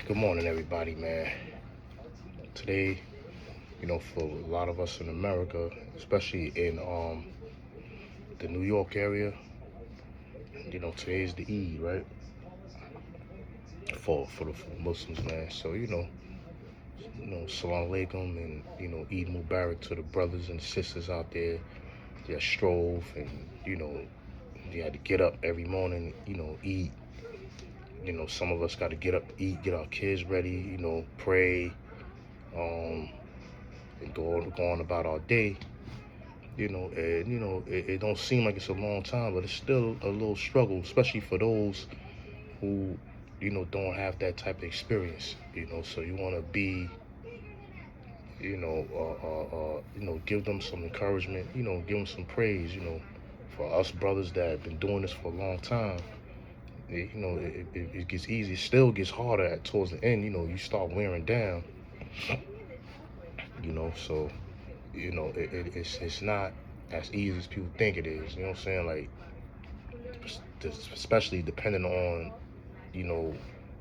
Good morning, everybody, man. Today, for a lot of us in America, especially in the New York area, today's the Eid, right? For Muslims, man. So Salam Alaikum and Eid Mubarak to the brothers and sisters out there that strove and they had to get up every morning, eat. Some of us got to get up, eat, get our kids ready, pray, and go on about our day. It don't seem like it's a long time, but it's still a little struggle, especially for those who, don't have that type of experience. So you want to be, give them some encouragement, give them some praise. For us brothers that have been doing this for a long time, it gets easy. It still gets harder towards the end. You start wearing down. So it's not as easy as people think it is. You know what I'm saying? Like, especially depending on,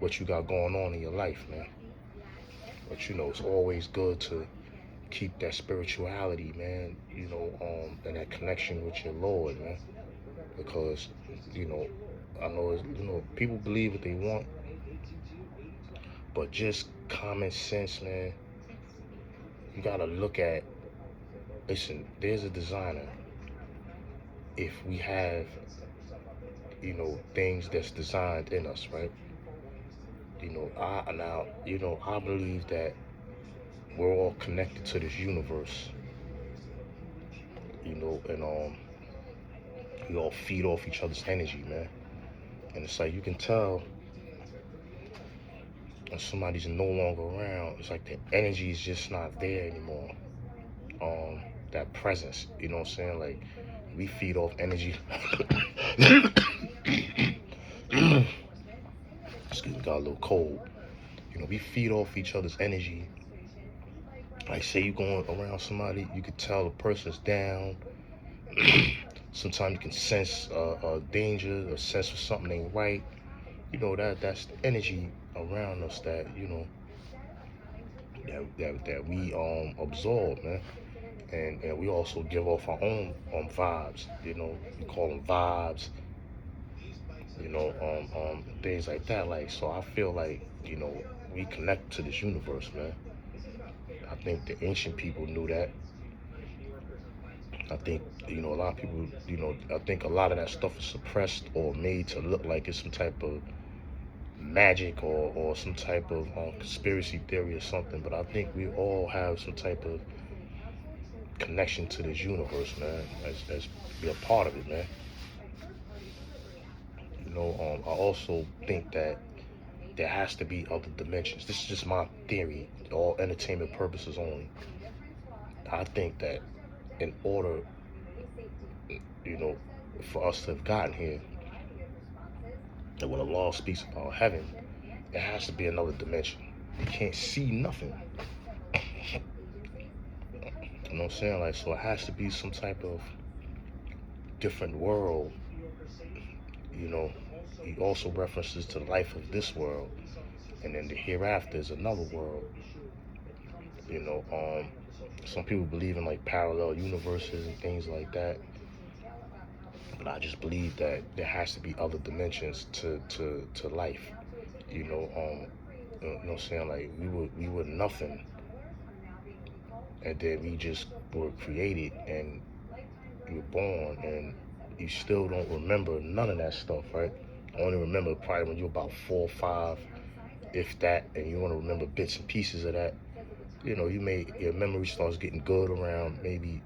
what you got going on in your life, man. But it's always good to keep that spirituality, man. And that connection with your Lord, man. Because, I know, people believe what they want, but just common sense, man. You gotta look at. Listen, there's a designer. If we have, things that's designed in us, right? I believe that we're all connected to this universe, and we all feed off each other's energy, man. And it's like you can tell when somebody's no longer around, it's like the energy is just not there anymore. That presence, you know what I'm saying? Like, we feed off energy. Excuse me, got a little cold. We feed off each other's energy. Like, say you going around somebody, you could tell the person's down. Sometimes you can sense danger, or sense of something ain't right. That's the energy around us that that we absorb, man. And we also give off our own vibes. We call them vibes. Things like that. Like, so I feel like we connect to this universe, man. I think the ancient people knew that. I think, a lot of people, I think a lot of that stuff is suppressed or made to look like it's some type of magic or some type of conspiracy theory or something. But I think we all have some type of connection to this universe, man, as be a part of it, man. I also think that there has to be other dimensions. This is just my theory, all entertainment purposes only. I think that in order, for us to have gotten here, that when Allah speaks about heaven, there has to be another dimension. You can't see nothing. You know what I'm saying? Like, so it has to be some type of different world. He also references to the life of this world, and then the hereafter is another world. Some people believe in like parallel universes and things like that. But I just believe that there has to be other dimensions to life. You know what I'm saying? Like, we were nothing, and then we just were created, and you were born, and you still don't remember none of that stuff, right? I only remember probably when you're about 4 or 5, if that, and you want to remember bits and pieces of that. Your memory starts getting good around maybe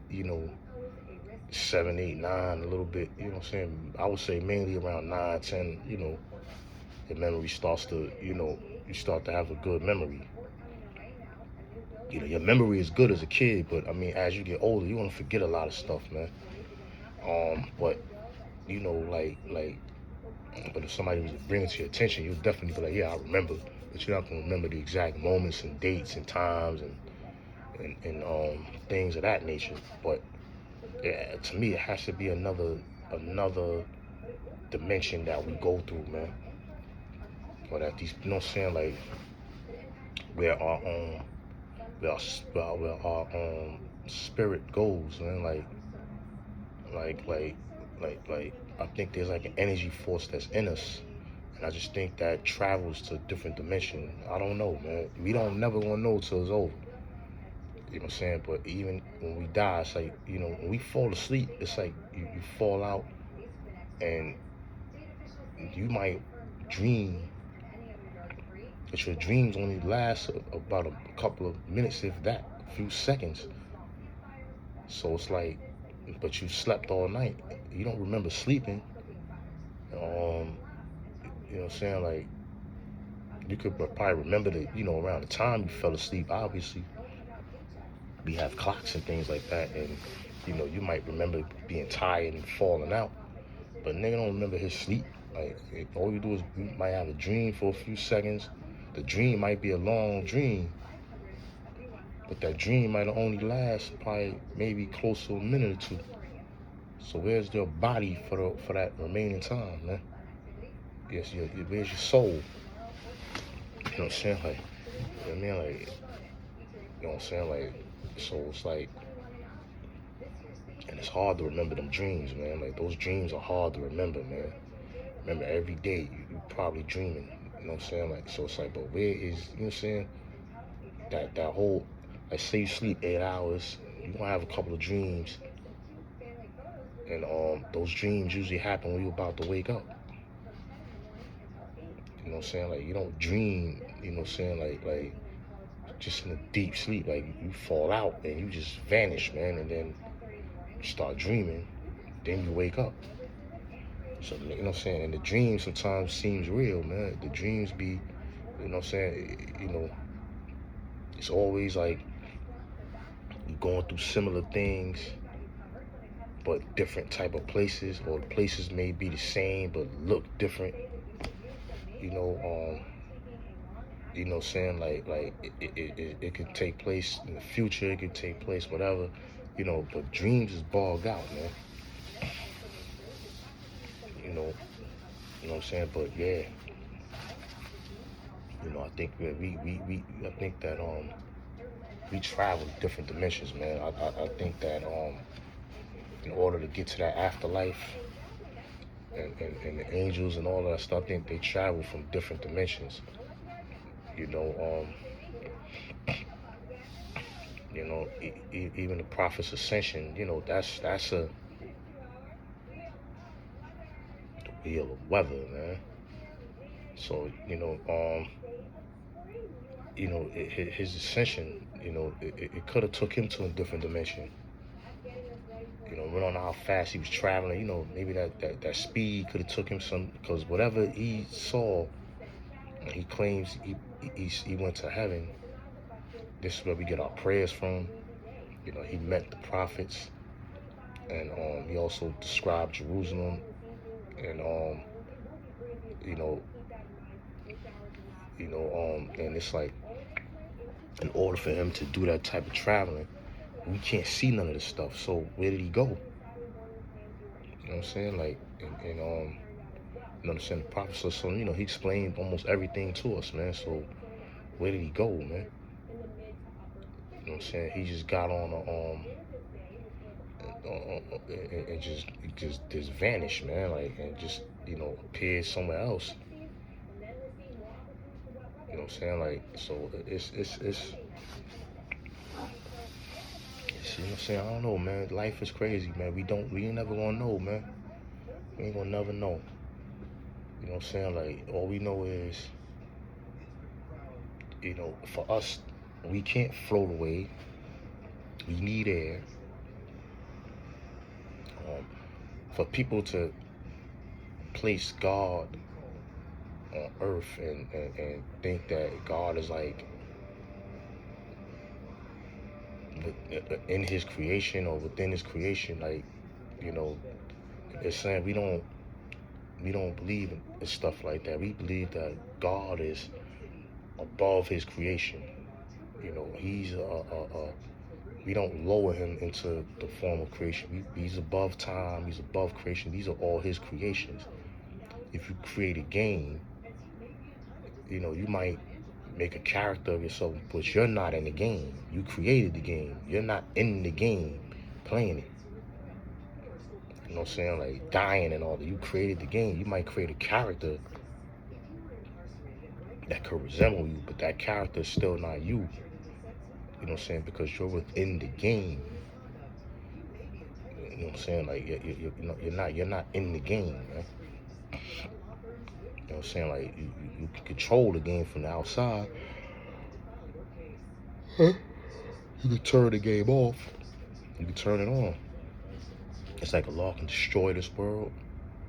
7, 8, 9, a little bit. You know what I'm saying? I would say mainly around 9, 10. Your memory starts to you start to have a good memory. Your memory is good as a kid, but I mean, as you get older, you want to forget a lot of stuff, man. But but if somebody was to bring it to your attention, you'll definitely be like, yeah, I remember. But you're not gonna remember the exact moments and dates and times and things of that nature. But yeah, to me, it has to be another dimension that we go through, man. Or that these, you know what I'm saying, like where our where our spirit goes, man. Like like like I think there's like an energy force that's in us. And I just think that travels to a different dimension. I don't know, man. We don't never gonna know till it's over. You know what I'm saying? But even when we die, it's like, when we fall asleep, it's like you fall out and you might dream, but your dreams only last about a couple of minutes, if that, a few seconds. So it's like, but you slept all night. You don't remember sleeping. You know what I'm saying? Like, you could probably remember that, around the time you fell asleep, obviously. We have clocks and things like that, and, you might remember being tired and falling out, but nigga don't remember his sleep. Like, all you do is you might have a dream for a few seconds. The dream might be a long dream, but that dream might only last probably maybe close to a minute or two. So where's your body for that remaining time, man? Yes, where's your soul? You know what I'm saying? Like, you know what I mean? Like, you know what I'm saying? Like, so it's like, and it's hard to remember them dreams, man. Like, those dreams are hard to remember, man. Remember, every day you probably dreaming. You know what I'm saying? Like, so it's like, but where is, you know what I'm saying? That whole, like, say you sleep 8 hours, you gonna have a couple of dreams, and those dreams usually happen when you're about to wake up. You know what I'm saying? Like, you don't dream, you know what I'm saying? Like just in a deep sleep, like you fall out and you just vanish, man, and then you start dreaming, then you wake up. So, you know what I'm saying? And the dream sometimes seems real, man. The dreams be, you know what I'm saying? It's always like you're going through similar things, but different type of places, or the places may be the same but look different. You know, you know what I'm saying? Like it could take place in the future, it could take place whatever, but dreams is bogged out, man. You know what I'm saying? But yeah, I think that I think that we travel different dimensions, man. I think that in order to get to that afterlife and the angels and all that stuff, I think they travel from different dimensions. You know, even the prophet's ascension, that's a wheel of weather, man. So, his ascension, it could have took him to a different dimension. We don't know how fast he was traveling. Maybe that speed could have took him some, because whatever he saw, and he claims he went to heaven. This is where we get our prayers from. He met the prophets, and he also described Jerusalem, and you know, and it's like, in order for him to do that type of traveling, we can't see none of this stuff. So where did he go? You know what I'm saying? Like, and you know what I'm saying? The prophet, so he explained almost everything to us, man. So where did he go, man? You know what I'm saying? He just got on and just vanished, man. Like, and just appeared somewhere else. You know what I'm saying? Like, so it's you know what I'm saying? I don't know, man. Life is crazy, man. We ain't never gonna know, man. We ain't gonna never know. You know what I'm saying? Like, all we know is, for us, we can't float away. We need air. For people to place God on earth and think that God is like in his creation or within his creation, like, it's saying we don't believe in stuff like that. We believe that God is above his creation. He's we don't lower him into the form of creation. He's above time. He's above creation. These are all his creations. If you create a game, you might make a character of yourself, but you're not in the game. You created the game. You're not in the game playing it. You know what I'm saying? Like dying and all that. You created the game. You might create a character that could resemble you, but that character is still not you. You know what I'm saying? Because you're within the game. You know what I'm saying? Like you're not in the game, man. You know what I'm saying? Like you can control the game from the outside. Huh? You can turn the game off. You can turn it on. It's like Allah can destroy this world,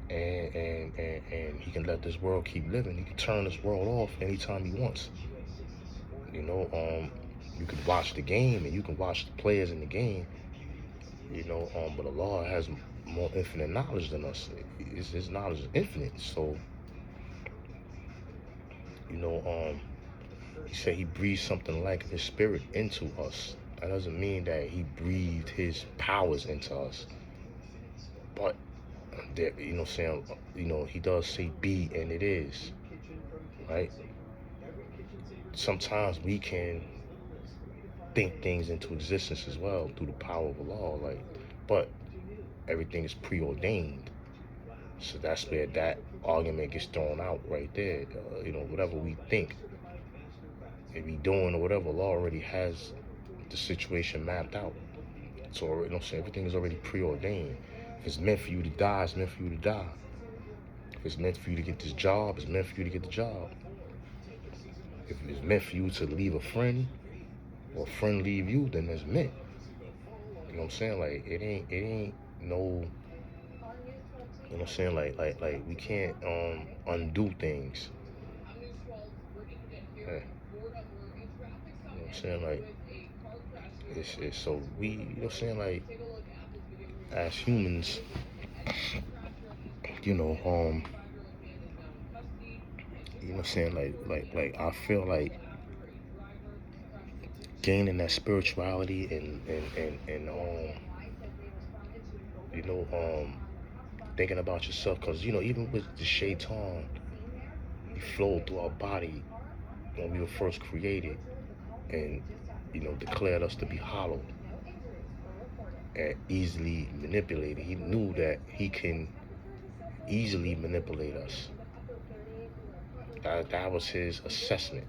and he can let this world keep living. He can turn this world off anytime he wants. You know, you can watch the game and you can watch the players in the game. You know, but Allah has more infinite knowledge than us. His knowledge is infinite. So, you know, he said he breathed something like his spirit into us. That doesn't mean that he breathed his powers into us. But there, you know what I'm saying, you know, he does say be and it is. Right? Sometimes we can think things into existence as well through the power of Allah, like, but everything is preordained. So that's where that argument gets thrown out right there. You know, whatever we think and be doing or whatever, Allah already has the situation mapped out. So, you know what I'm saying, everything is already preordained. If it's meant for you to die, it's meant for you to die. If it's meant for you to get this job, it's meant for you to get the job. If it's meant for you to leave a friend, or a friend leave you, then it's meant. You know what I'm saying? Like it ain't no, you know what I'm saying? Like we can't undo things. Yeah. You know what I'm saying? Like it's so we, you know what I'm saying, like as humans, you know, you know what I'm saying, like I feel like gaining that spirituality and you know, thinking about yourself, because you know, even with the shaitan, he flowed through our body when we were first created, and you know, declared us to be hollow and easily manipulated. He knew that he can easily manipulate us. That was his assessment,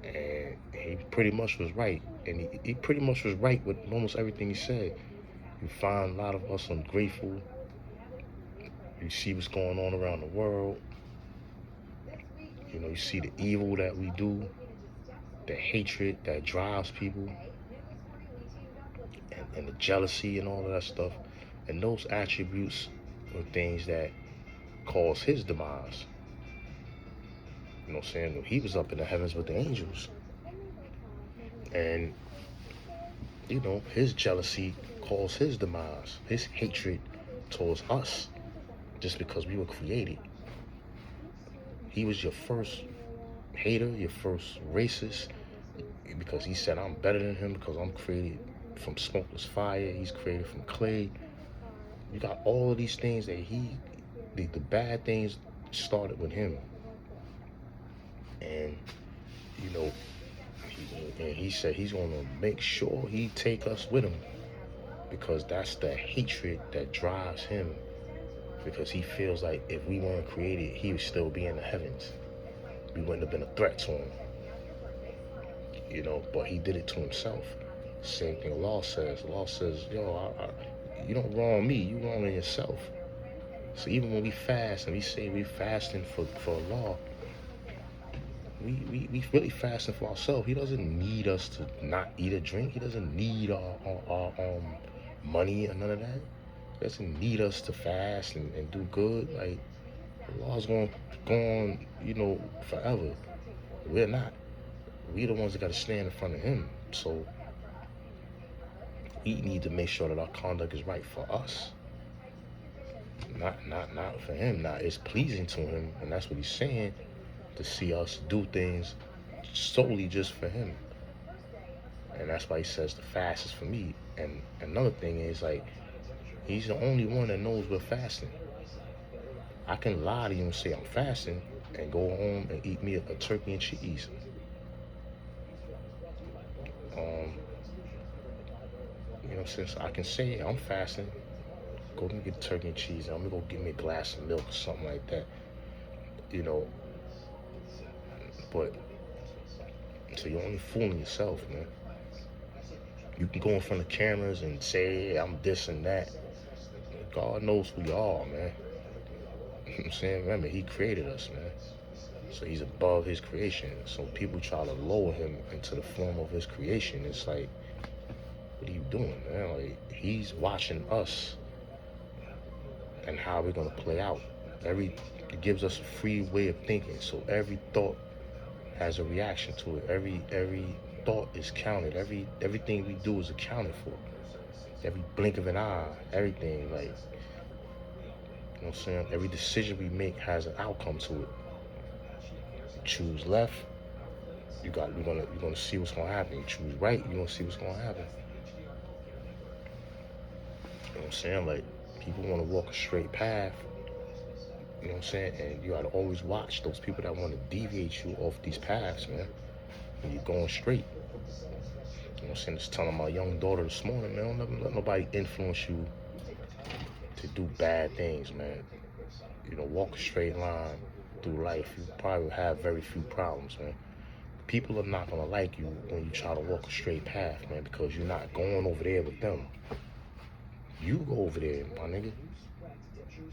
and he pretty much was right. And he pretty much was right with almost everything he said. You find a lot of us ungrateful. You see what's going on around the world. You know, you see the evil that we do, the hatred that drives people, and the jealousy and all of that stuff. And those attributes are things that cause his demise. You know what I'm saying? He was up in the heavens with the angels. And, you know, his jealousy caused his demise. His hatred towards us, just because we were created. He was your first hater, your first racist, because he said, I'm better than him because I'm created from smokeless fire. He's created from clay. You got all of these things that the bad things started with him. And, you know, he said he's going to make sure he take us with him, because that's the hatred that drives him, because he feels like if we weren't created, he would still be in the heavens. We wouldn't have been a threat to him. You know, but he did it to himself. Same thing Allah says. Allah says, yo, you don't wrong me, you wronging yourself. So even when we fast and we say we fasting for Allah, we really fasting for ourselves. He doesn't need us to not eat or drink. He doesn't need our money or none of that. He doesn't need us to fast and do good. Like, Allah's going on, you know, forever. We're not. We're the ones that got to stand in front of him. So we need to make sure that our conduct is right for us. Not for him. Now, it's pleasing to him, and that's what he's saying, to see us do things solely just for him. And that's why he says the fast is for me. And another thing is, like, he's the only one that knows we're fasting. I can lie to you and say I'm fasting and go home and eat me a turkey and cheese. You know, since I can say I'm fasting, go and get turkey and cheese. I'm gonna go get me a glass of milk or something like that. You know, but so you're only fooling yourself, man. You can go in front of cameras and say, hey, I'm this and that. God knows who you are, man. You know what I'm saying? Remember, he created us, man. So he's above his creation. So people try to lower him into the form of his creation. It's like, what are you doing, man? Like, he's watching us and how we're gonna play out. It gives us a free way of thinking. So every thought has a reaction to it. Every thought is counted. Everything we do is accounted for. Every blink of an eye, everything, like, you know what I'm saying? Every decision we make has an outcome to it. You choose left, you're gonna see what's gonna happen. You choose right, you're gonna see what's gonna happen. You know what I'm saying? Like, people wanna walk a straight path, you know what I'm saying? And you gotta always watch those people that wanna deviate you off these paths, man. When you're going straight. You know what I'm saying? Just telling my young daughter this morning, man, don't let nobody influence you to do bad things, man. You know, walk a straight line through life. You probably have very few problems, man. People are not gonna like you when you try to walk a straight path, man, because you're not going over there with them. You go over there, my nigga.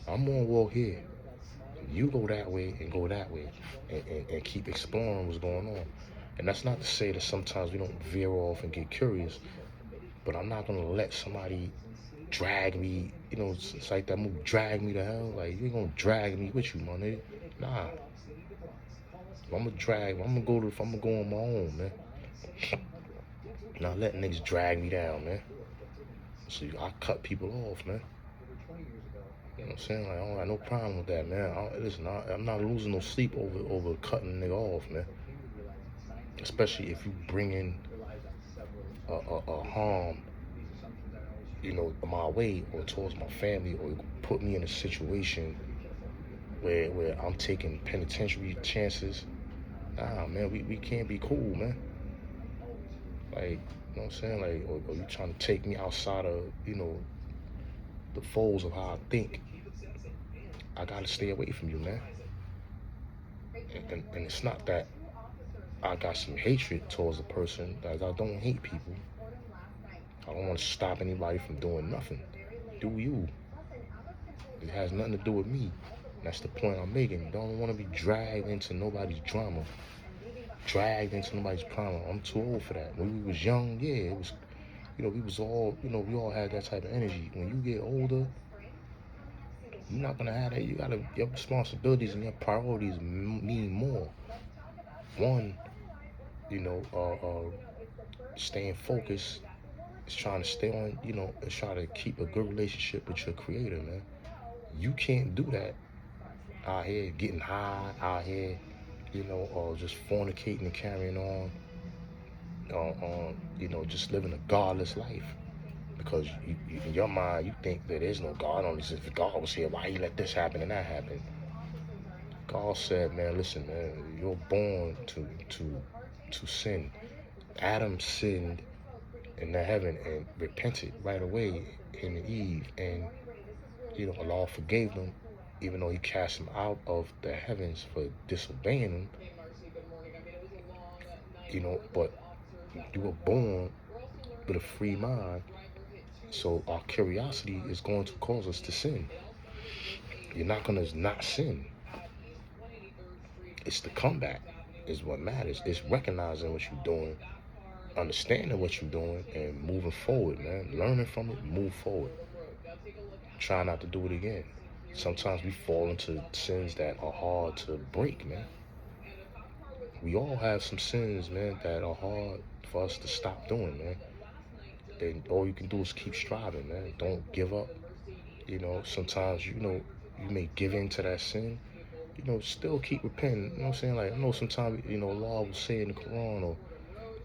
I'm gonna walk here. You go that way and go that way and keep exploring what's going on. And that's not to say that sometimes we don't veer off and get curious, but I'm not gonna let somebody drag me, you know, it's like that movie, Drag Me to Hell. Like, you ain't gonna drag me with you, my nigga. Nah. If I'm gonna go on my own, man. Not letting niggas drag me down, man. So I cut people off, man. You know what I'm saying? Like, I don't have no problem with that, man. I'm not losing no sleep over cutting a nigga off, man. Especially if you bring in a harm, you know, my way or towards my family, or put me in a situation where I'm taking penitentiary chances. Nah, man, we can't be cool, man. Like, you know what I'm saying? Like, or you trying to take me outside of, you know, the folds of how I think. I gotta stay away from you, man. And it's not that I got some hatred towards a person. Like, I don't hate people. I don't want to stop anybody from doing nothing. Do you? It has nothing to do with me. That's the point I'm making. Don't want to be dragged into nobody's drama. Dragged into nobody's drama. I'm too old for that. When we was young, yeah, it was, you know, we all had that type of energy. When you get older, you're not gonna have that. Your responsibilities and your priorities mean more. One, you know, staying focused is trying to stay on, you know, is trying to keep a good relationship with your creator, man. You can't do that out here getting high, out here, you know, or just fornicating and carrying on, you know, just living a godless life. Because in your mind, you think that there's no God on this. If God was here, why he let this happen and that happen? God said, man, listen, man, you're born to sin. Adam sinned in the heaven and repented right away, him and Eve, and, you know, Allah forgave them, even though he cast them out of the heavens for disobeying him. You know, but you were born with a free mind, so our curiosity is going to cause us to sin. You're not gonna not sin. It's the comeback is what matters. It's recognizing what you're doing, understanding what you're doing, and moving forward, man. Learning from it, move forward. Try not to do it again. Sometimes we fall into sins that are hard to break, man. We all have some sins, man, that are hard for us to stop doing, man. And all you can do is keep striving, man. Don't give up. You know, sometimes, you know, you may give in to that sin. You know, still keep repenting. You know what I'm saying? Like, I know sometimes, you know, Allah will say in the Quran, or,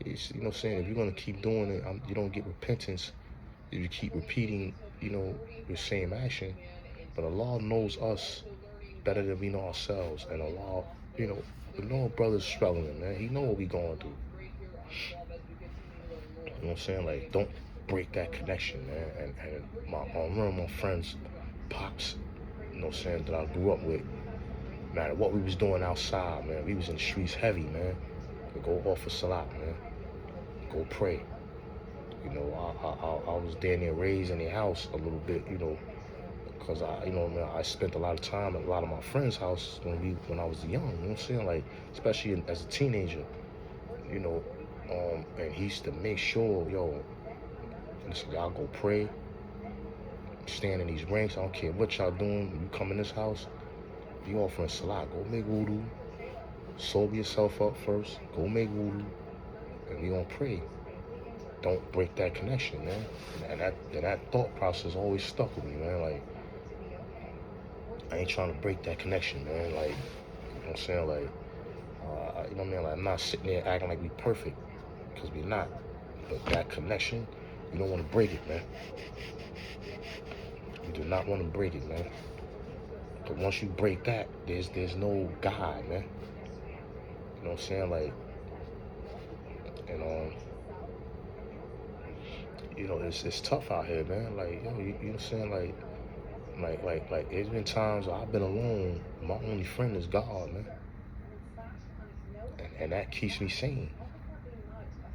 it's, you know what I'm saying, if you're going to keep doing it, you don't get repentance if you keep repeating, you know, the same action. But Allah knows us better than we know ourselves. And Allah, we know a brother's struggling, man. He know what we going through. You know what I'm saying? Like, don't break that connection, man. And one of my friends, pops, you know what I'm saying, that I grew up with, no matter what we was doing outside, man, we was in the streets heavy, man. We go offer salat, man. Go pray. You know, I was damn near raised in their house a little bit, you know, because man, I spent a lot of time at a lot of my friends' houses when I was young. You know what I'm saying? Like, especially as a teenager, you know. And he used to make sure, yo, listen, y'all go pray, stand in these ranks. I don't care what y'all doing. When you come in this house, if you offering salat, go make wudu, sober yourself up first, go make wudu, and we gonna pray. Don't break that connection, man. And that thought process always stuck with me, man. Like, I ain't trying to break that connection, man. Like, you know what I'm saying? Like, you know what I mean? Like, I'm not sitting there acting like we perfect, because we're not. But that connection, you don't want to break it, man. You do not want to break it, man. But once you break that, there's no God, man. You know what I'm saying? Like, and you know, it's tough out here, man. Like, yo, you know what I'm saying? Like, there's been times where I've been alone. My only friend is God, man. And that keeps me sane.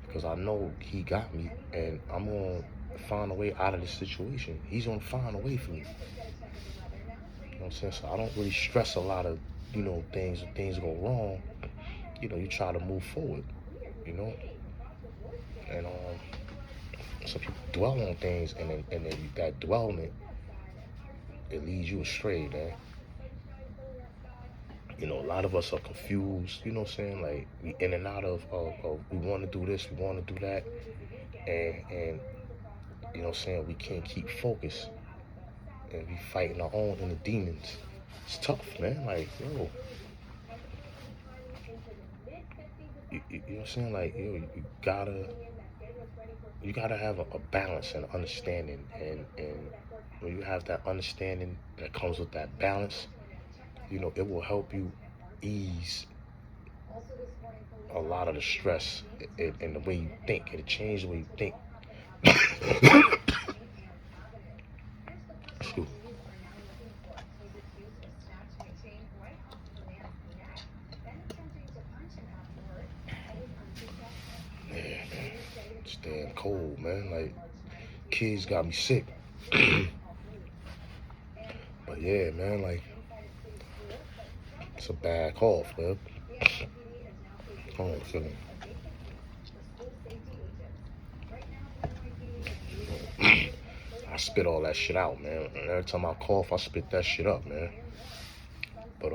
Because I know he got me, and I'm going to find a way out of this situation. He's going to find a way for me. You know what I'm saying? So I don't really stress a lot of, you know, things. If things go wrong, you know, you try to move forward, you know? And some people dwell on things, and then that dwellment, it leads you astray, man. You know, a lot of us are confused, you know what I'm saying? Like, we in and out of we want to do this, we want to do that. And you know what I'm saying, we can't keep focused. And we fighting our own inner demons. It's tough, man. Like, yo. You know what I'm saying? Like, yo, you gotta have a balance and understanding. And when you have that understanding that comes with that balance, you know, it will help you ease a lot of the stress in the way you think. It'll change the way you think. Excuse. Yeah, man. It's damn cold, man. Like, kids got me sick. But yeah, man, like, it's a bad cough, man. Hold on a second. I spit all that shit out, man. And every time I cough, I spit that shit up, man. But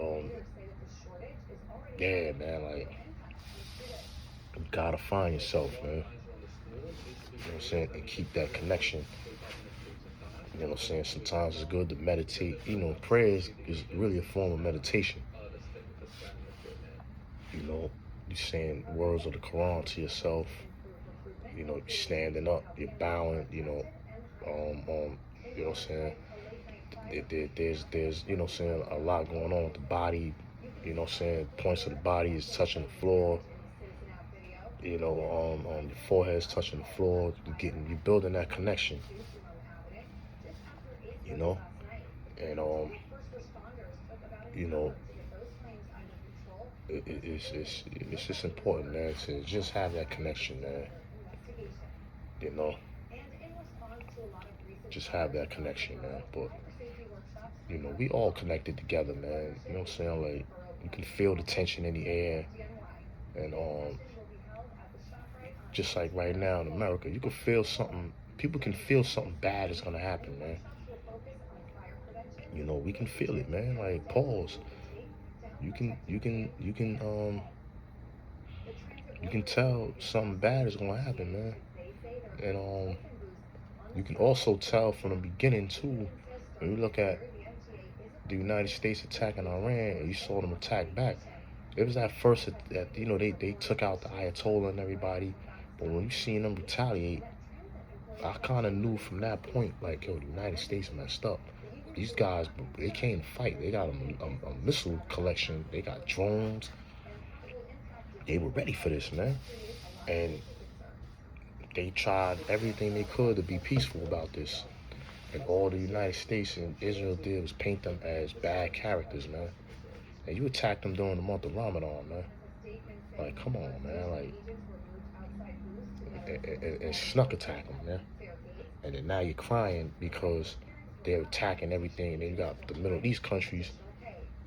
yeah, man, like, you gotta find yourself, man. You know what I'm saying? And keep that connection. You know what I'm saying? Sometimes it's good to meditate. You know, prayer is really a form of meditation. You know, you're saying words of the Quran to yourself. You know, you're standing up, you're bowing, you know, you know what I'm saying? There's, you know what I'm saying, a lot going on with the body. You know what I'm saying? Points of the body is touching the floor. You know, your forehead is touching the floor. You're building that connection. You know, and you know, it's just important, man, to just have that connection, man. You know, just have that connection, man. But you know, we all connected together, man. You know what I'm saying? Like, you can feel the tension in the air, and just like right now in America, you can feel something. People can feel something bad is gonna happen, man. You know, we can feel it, man. Like, pause. You can tell something bad is gonna happen, man. And you can also tell from the beginning too. When you look at the United States attacking Iran, and you saw them attack back. It was at first that you know they took out the Ayatollah and everybody, but when you seen them retaliate, I kind of knew from that point, like, yo, the United States messed up. These guys, they can't fight. They got a missile collection. They got drones. They were ready for this, man. And they tried everything they could to be peaceful about this. And all the United States and Israel did was paint them as bad characters, man. And you attacked them during the month of Ramadan, man. Like, come on, man. Like, and snuck attack them, man. And then now you're crying because they're attacking everything. And then you got the Middle East countries.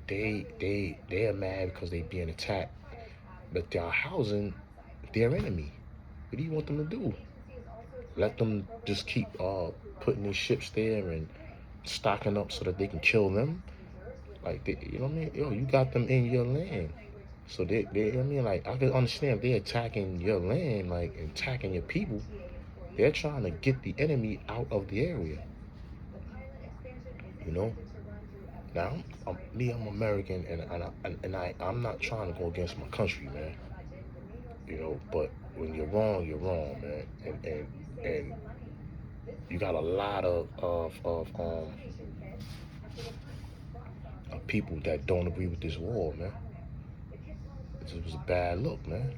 They're mad because they being attacked, but they're housing their enemy. What do you want them to do? Let them just keep putting these ships there and stocking up so that they can kill them? Like, you know what I mean? Yo, you got them in your land. So you know what I mean? Like, I can understand if they're attacking your land, like, attacking your people. They're trying to get the enemy out of the area. You know? Now, I'm American, and I'm not trying to go against my country, man. You know, but when you're wrong, man. And you got a lot of people that don't agree with this war, man. It was a bad look, man.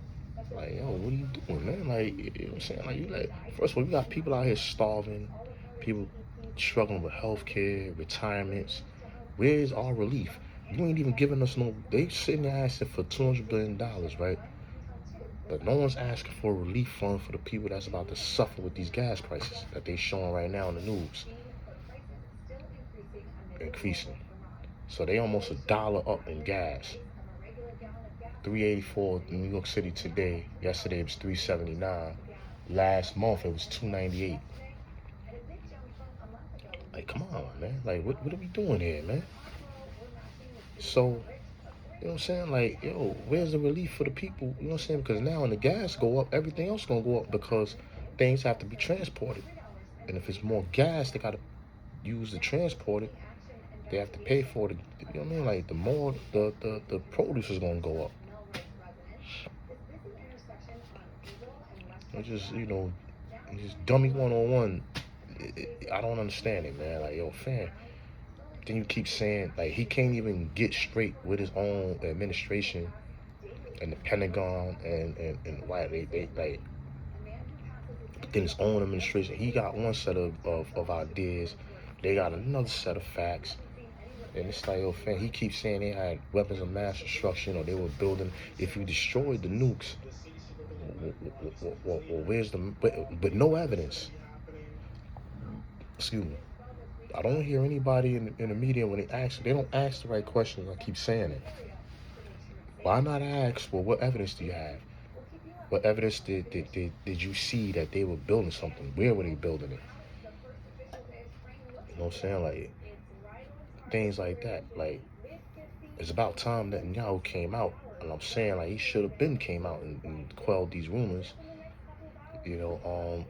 Like, yo, what are you doing, man? Like, you know what I'm saying? Like, you like, first of all, you got people out here starving, people struggling with health care, retirements. Where's our relief? You ain't even giving us no. They sitting there asking for $200 billion, right? But no one's asking for a relief fund for the people that's about to suffer with these gas prices that they showing right now in the news. Increasing. So they almost $1 up in gas. 384 in New York City today. Yesterday it was 379. Last month it was 298. Like, come on, man. Like, what are we doing here, man? So, you know what I'm saying? Like, yo, where's the relief for the people? You know what I'm saying? Because now when the gas go up, everything else gonna go up because things have to be transported. And if it's more gas they gotta use to transport it, they have to pay for it. You know what I mean? Like, the more the produce is gonna go up. It's just, just dummy 101. I don't understand it, man. Like, yo, fam. Then you keep saying, like, he can't even get straight with his own administration and the Pentagon and why they like, then his own administration. He got one set of ideas. They got another set of facts. And it's like, yo, fam, he keeps saying they had weapons of mass destruction or they were building. If you destroyed the nukes, well, where's the, but no evidence. Excuse me. I don't hear anybody in the media when they don't ask the right questions. I keep saying it. Why not ask, well, what evidence do you have? What evidence did you see that they were building something? Where were they building it? You know what I'm saying? Like, things like that. Like, it's about time that Netanyahu came out. And I'm saying, like, he should have been came out and quelled these rumors. You know,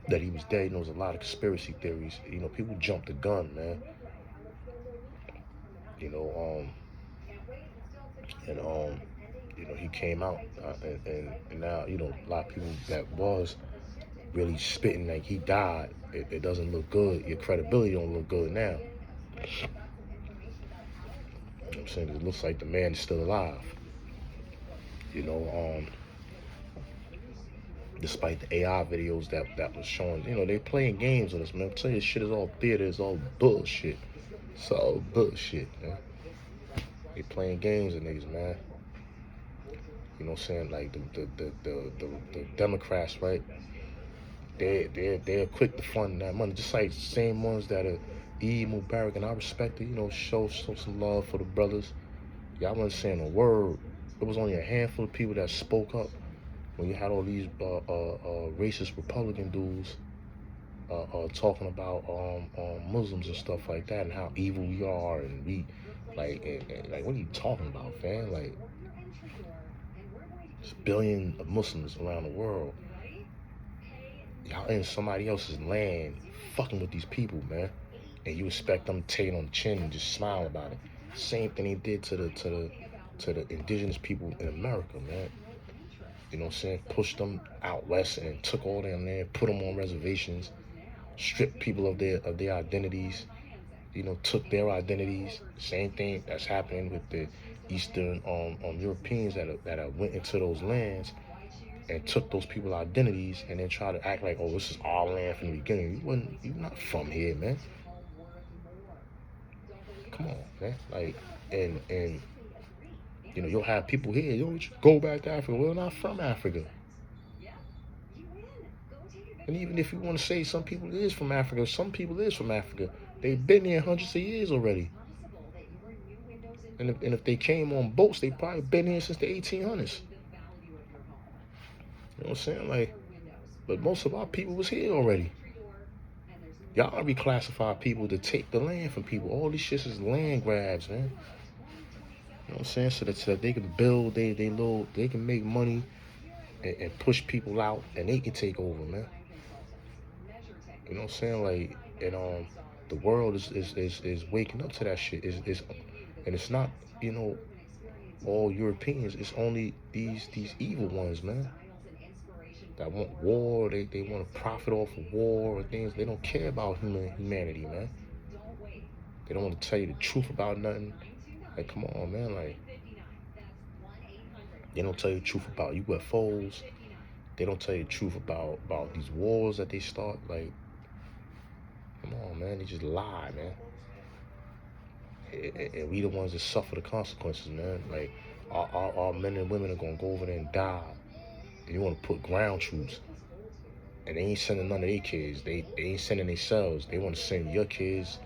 that he was dead. You know, there's a lot of conspiracy theories. You know, people jumped the gun, man. You know, you know, he came out, and now, you know, a lot of people that was really spitting like he died. It doesn't look good. Your credibility don't look good now. You know what I'm saying? It looks like the man is still alive. You know, despite the AI videos that was showing, you know, they playing games with us, man. I'm telling you, shit is all theater, it's all bullshit. It's all bullshit, man. They playing games with niggas, man. You know what I'm saying? Like the Democrats, right? They're quick to fund that money, just like the same ones that are Eid Mubarak, and I respect it. You know, show some love for the brothers. Y'all wasn't saying a word. There was only a handful of people that spoke up when you had all these racist Republican dudes talking about Muslims and stuff like that, and how evil we are, and we and like, what are you talking about, fam? Like, there's a billion of Muslims around the world. Y'all in somebody else's land, fucking with these people, man, and you expect them to take it on the chin and just smile about it. Same thing they did to the indigenous people in America, man. You know what I'm saying? Pushed them out west and took all their land, put them on reservations, stripped people of their identities. You know, took their identities. Same thing that's happening with the Eastern Europeans that went into those lands and took those people's identities and then try to act like, oh, this is our land from the beginning. You're not from here, man. Come on, man. Like, and you know, you'll have people here, you just go back to Africa. We're not from Africa. And even if you want to say some people is from Africa, some people is from Africa. They've been here hundreds of years already. And if they came on boats, they probably been here since the 1800s. You know what I'm saying? Like, but most of our people was here already. Y'all reclassify people to take the land from people. All these shits is land grabs, man. You know what I'm saying? So that they can build, they can make money and push people out, and they can take over, man. You know what I'm saying? Like, and the world is waking up to that shit. And it's not, you know, all Europeans. It's only these evil ones, man, that want war. They want to profit off of war or things. They don't care about humanity, man. They don't want to tell you the truth about nothing. Like, come on, man. Like, they don't tell you the truth about UFOs. They don't tell you the truth about these wars that they start. Like, come on, man. They just lie, man. And we the ones that suffer the consequences, man. Like, our men and women are gonna go over there and die. And you want to put ground troops, and they ain't sending none of their kids. They ain't sending themselves. They want to send your kids